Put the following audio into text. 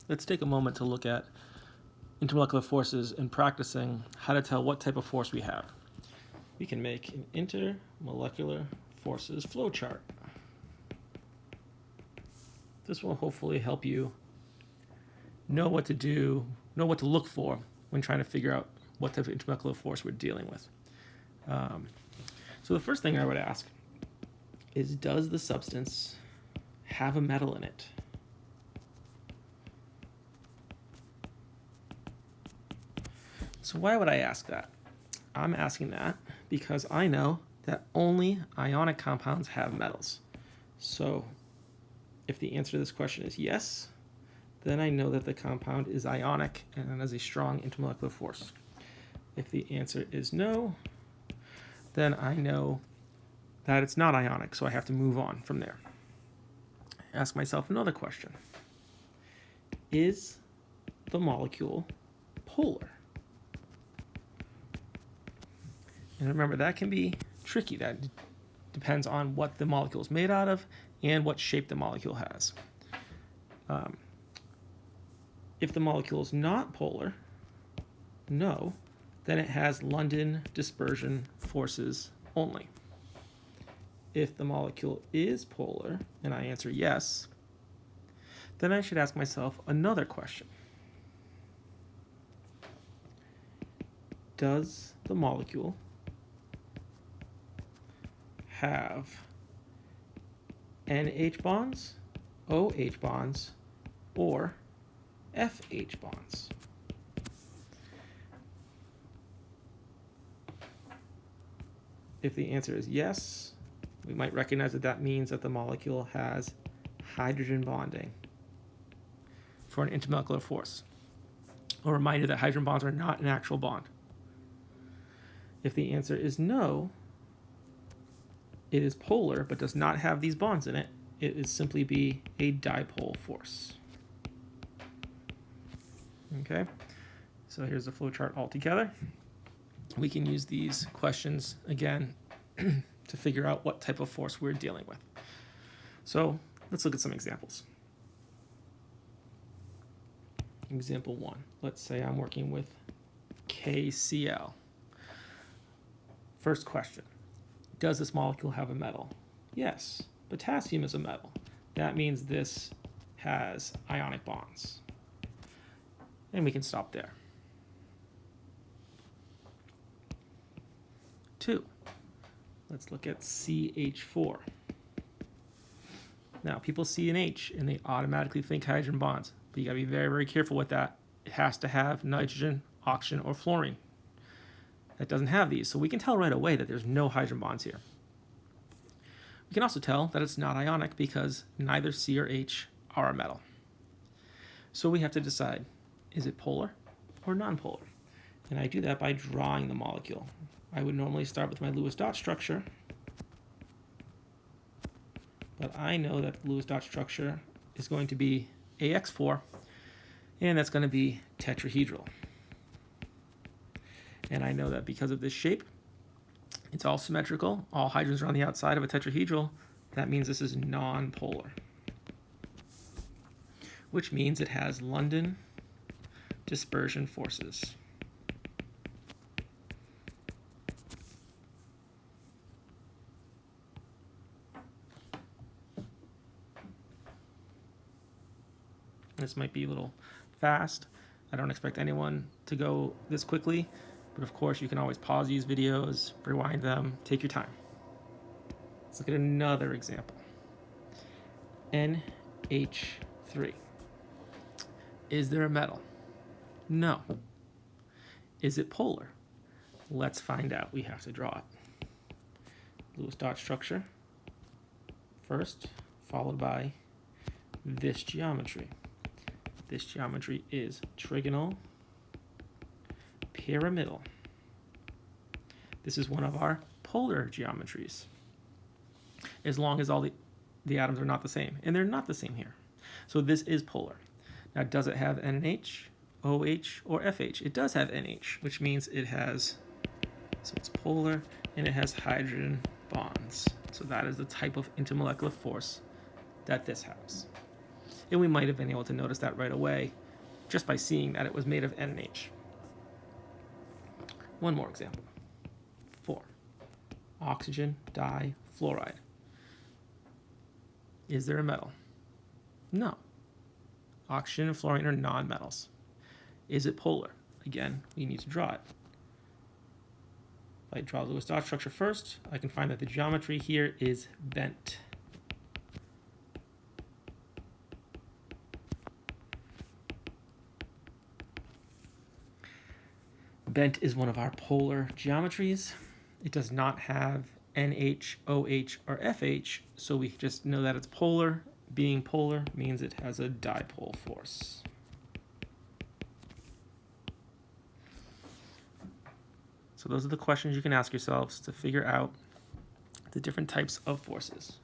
let's take a moment to look at intermolecular forces and practicing how to tell what type of force we have. We can make an intermolecular forces flowchart. This will hopefully help you know what to do, know what to look for when trying to figure out what type of intermolecular force we're dealing with. So the first thing I would ask is, does the substance have a metal in it? So why would I ask that? I'm asking that because I know that only ionic compounds have metals. So if the answer to this question is yes, then I know that the compound is ionic and has a strong intermolecular force. If the answer is no, then I know that it's not ionic, so I have to move on from there. Ask myself another question. Is the molecule polar? And remember, that can be tricky. That depends on what the molecule is made out of and what shape the molecule has. If the molecule is not polar, no, then it has London dispersion forces only. If the molecule is polar, and I answer yes, then I should ask myself another question. Does the molecule have NH bonds, OH bonds, or FH bonds? If the answer is yes, we might recognize that that means that the molecule has hydrogen bonding for an intermolecular force. A reminder that hydrogen bonds are not an actual bond. If the answer is no, it is polar but does not have these bonds in it, it would simply be a dipole force. Okay, so here's the flowchart all together. We can use these questions again to figure out what type of force we're dealing with. So let's look at some examples. Example 1. Let's say I'm working with KCl. First question. Does this molecule have a metal? Yes. Potassium is a metal. That means this has ionic bonds. And we can stop there. 2. Let's look at CH4. Now, people see an H and they automatically think hydrogen bonds, but you gotta be very, very careful with that. It has to have nitrogen, oxygen, or fluorine. That doesn't have these, so we can tell right away that there's no hydrogen bonds here. We can also tell that it's not ionic because neither C or H are a metal. So we have to decide, is it polar or nonpolar? And I do that by drawing the molecule. I would normally start with my Lewis dot structure, but I know that the Lewis dot structure is going to be AX4, and that's going to be tetrahedral. And I know that because of this shape, it's all symmetrical. All hydrogens are on the outside of a tetrahedral. That means this is nonpolar, which means it has London dispersion forces. This might be a little fast. I don't expect anyone to go this quickly. But of course, you can always pause these videos, rewind them, take your time. Let's look at another example. NH3. Is there a metal? No. Is it polar? Let's find out. We have to draw it. Lewis dot structure first, followed by this geometry. This geometry is trigonal pyramidal. This is one of our polar geometries, as long as all the atoms are not the same, and they're not the same here. So this is polar. Now, does it have NH, OH, or FH? It does have NH, which means it has, so it's polar, and it has hydrogen bonds. So that is the type of intermolecular force that this has. And we might have been able to notice that right away just by seeing that it was made of N and H. One more example. 4. Oxygen difluoride. Is there a metal? No. Oxygen and fluorine are nonmetals. Is it polar? Again, we need to draw it. If I draw the Lewis dot structure first, I can find that the geometry here is bent. Bent is one of our polar geometries. It does not have NH, OH, or FH, so we just know that it's polar. Being polar means it has a dipole force. So those are the questions you can ask yourselves to figure out the different types of forces.